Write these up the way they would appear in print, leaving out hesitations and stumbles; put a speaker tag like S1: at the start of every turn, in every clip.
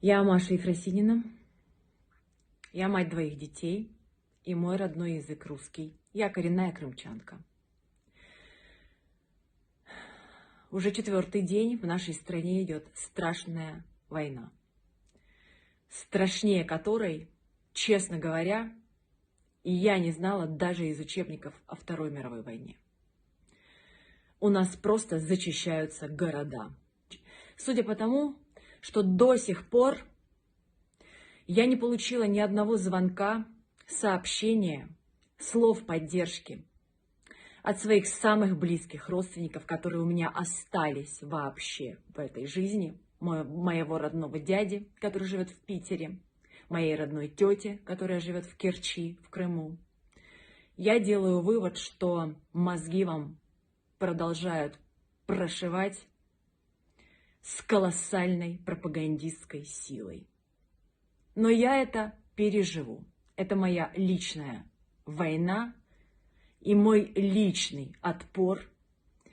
S1: Я Маша Ефросинина, я мать двоих детей, и мой родной язык русский. Я коренная крымчанка. Уже 4-й день в нашей стране идет страшная война, страшнее которой, честно говоря, и я не знала даже из учебников о Второй мировой войне. У нас просто зачищаются города. Судя по тому, что до сих пор я не получила ни одного звонка, сообщения, слов поддержки от своих самых близких родственников, которые у меня остались вообще в этой жизни. Моего родного дяди, который живет в Питере, моей родной тети, которая живет в Керчи, в Крыму. Я делаю вывод, что мозги вам продолжают прошивать с колоссальной пропагандистской силой. Но я это переживу. Это моя личная война и мой личный отпор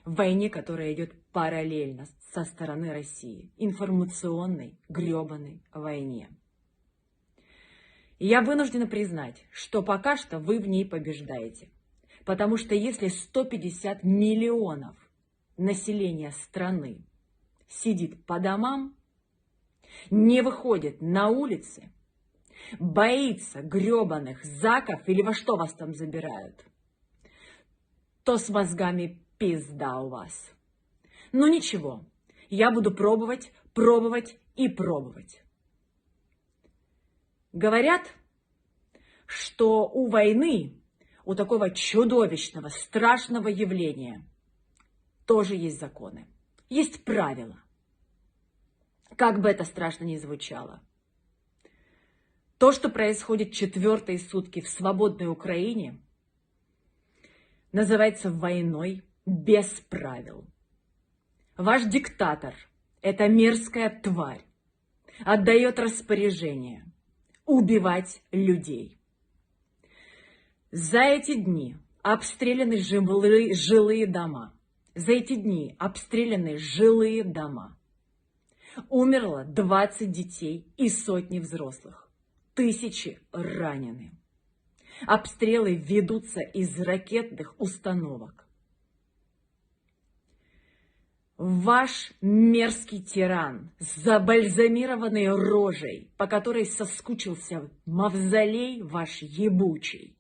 S1: в войне, которая идет параллельно со стороны России. Информационной, гребаной войне. И я вынуждена признать, что пока что вы в ней побеждаете. Потому что если 150 миллионов населения страны сидит по домам, не выходит на улицы, боится гребаных заков или во что вас там забирают, то с мозгами пизда у вас. Но ничего, я буду пробовать, пробовать и пробовать. Говорят, что у войны, у такого чудовищного, страшного явления тоже есть законы, есть правила. Как бы это страшно ни звучало. То, что происходит 4-е сутки в свободной Украине, называется войной без правил. Ваш диктатор, эта мерзкая тварь, отдает распоряжение убивать людей. За эти дни обстреляны жилые дома. За эти дни обстреляны жилые дома. Умерло 20 детей и сотни взрослых. Тысячи ранены. Обстрелы ведутся из ракетных установок. Ваш мерзкий тиран с забальзамированной рожей, по которой соскучился мавзолей ваш ебучий,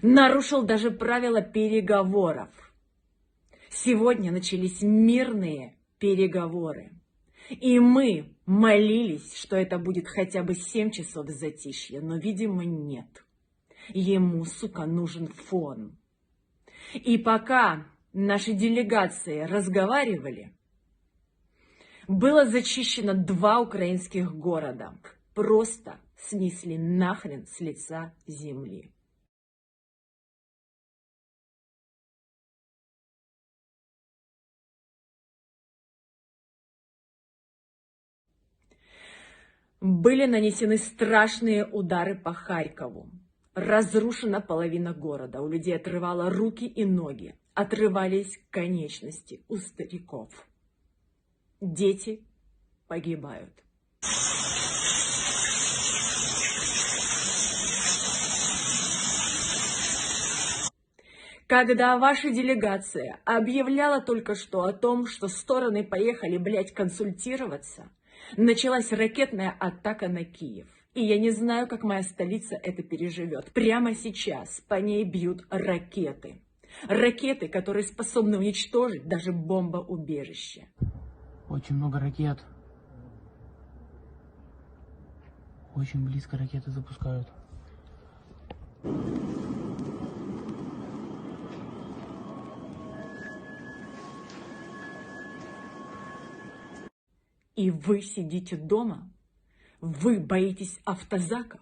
S1: нарушил даже правила переговоров. Сегодня начались мирные переговоры. И мы молились, что это будет хотя бы 7 часов затишья, но, видимо, нет. Ему, сука, нужен фон. И пока наши делегации разговаривали, было зачищено 2 украинских города. Просто снесли нахрен с лица земли. Были нанесены страшные удары по Харькову. Разрушена половина города. У людей отрывало руки и ноги. Отрывались конечности у стариков. Дети погибают. Когда ваша делегация объявляла только что о том, что стороны поехали, блядь, консультироваться, началась ракетная атака на Киев. И я не знаю, как моя столица это переживет. Прямо сейчас по ней бьют ракеты. Ракеты, которые способны уничтожить даже бомбоубежище.
S2: Очень много ракет. Очень близко ракеты запускают.
S1: И вы сидите дома? Вы боитесь автозаков?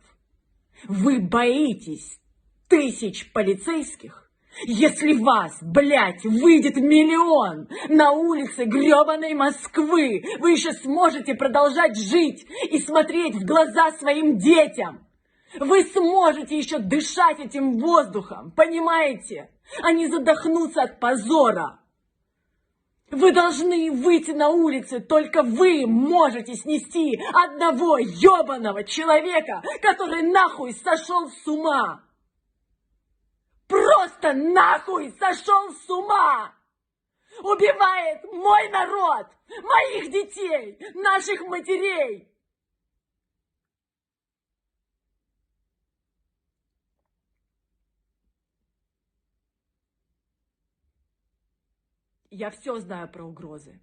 S1: Вы боитесь тысяч полицейских? Если вас, блядь, выйдет 1 миллион на улице гребаной Москвы, вы еще сможете продолжать жить и смотреть в глаза своим детям. Вы сможете еще дышать этим воздухом, понимаете? А не задохнуться от позора. Вы должны выйти на улицы, только вы можете снести одного ёбаного человека, который нахуй сошел с ума. Просто нахуй сошел с ума. Убивает мой народ, моих детей, наших матерей. Я все знаю про угрозы.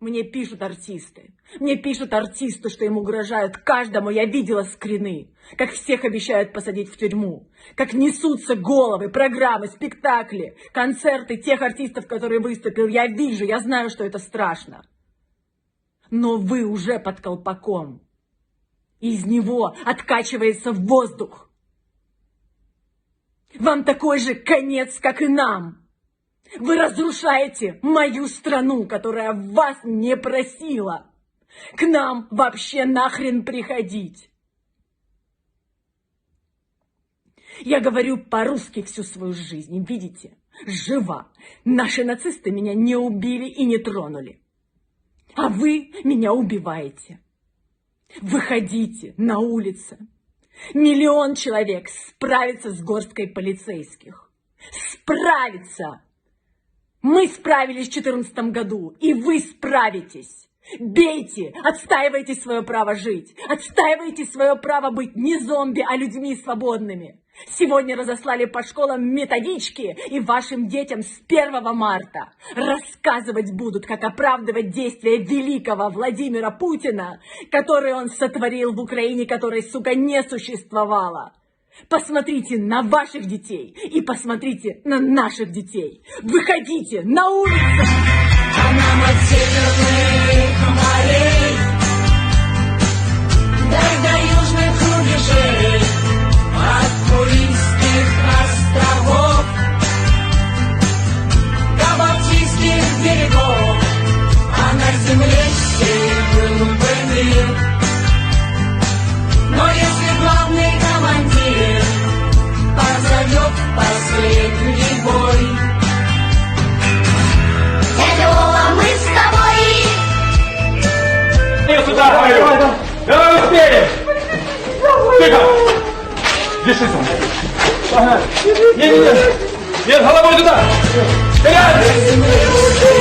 S1: Мне пишут артисты. Мне пишут артисты, что им угрожают каждому. Я видела скрины, как всех обещают посадить в тюрьму. Как несутся головы, программы, спектакли, концерты тех артистов, которые выступил. Я вижу, я знаю, что это страшно. Но вы уже под колпаком. Из него откачивается воздух. Вам такой же конец, как и нам. Вы разрушаете мою страну, которая вас не просила к нам вообще нахрен приходить. Я говорю по-русски всю свою жизнь, видите, жива. Наши нацисты меня не убили и не тронули. А вы меня убиваете. Выходите на улицы. 1 миллион человек справится с горсткой полицейских. Справится. Мы справились в 2014 году, и вы справитесь. Бейте, отстаивайте свое право жить, отстаивайте свое право быть не зомби, а людьми свободными. Сегодня разослали по школам методички, и вашим детям с 1 марта рассказывать будут, как оправдывать действия великого Владимира Путина, которые он сотворил в Украине, которой, сука, не существовало. Посмотрите на ваших детей и посмотрите на наших детей. Выходите на улицу!
S3: А нам от северных морей до южных рубежей, от Курильских островов до Балтийских берегов, а на земле сей был бы мир. Но если главный командир позовет последний бой, дядя Вова, мы с тобой.
S4: Нет, сюда, говорю! Давай успеем! Тихо! Держись! Ага! Не-не-не! Нет, головой туда! Вперед!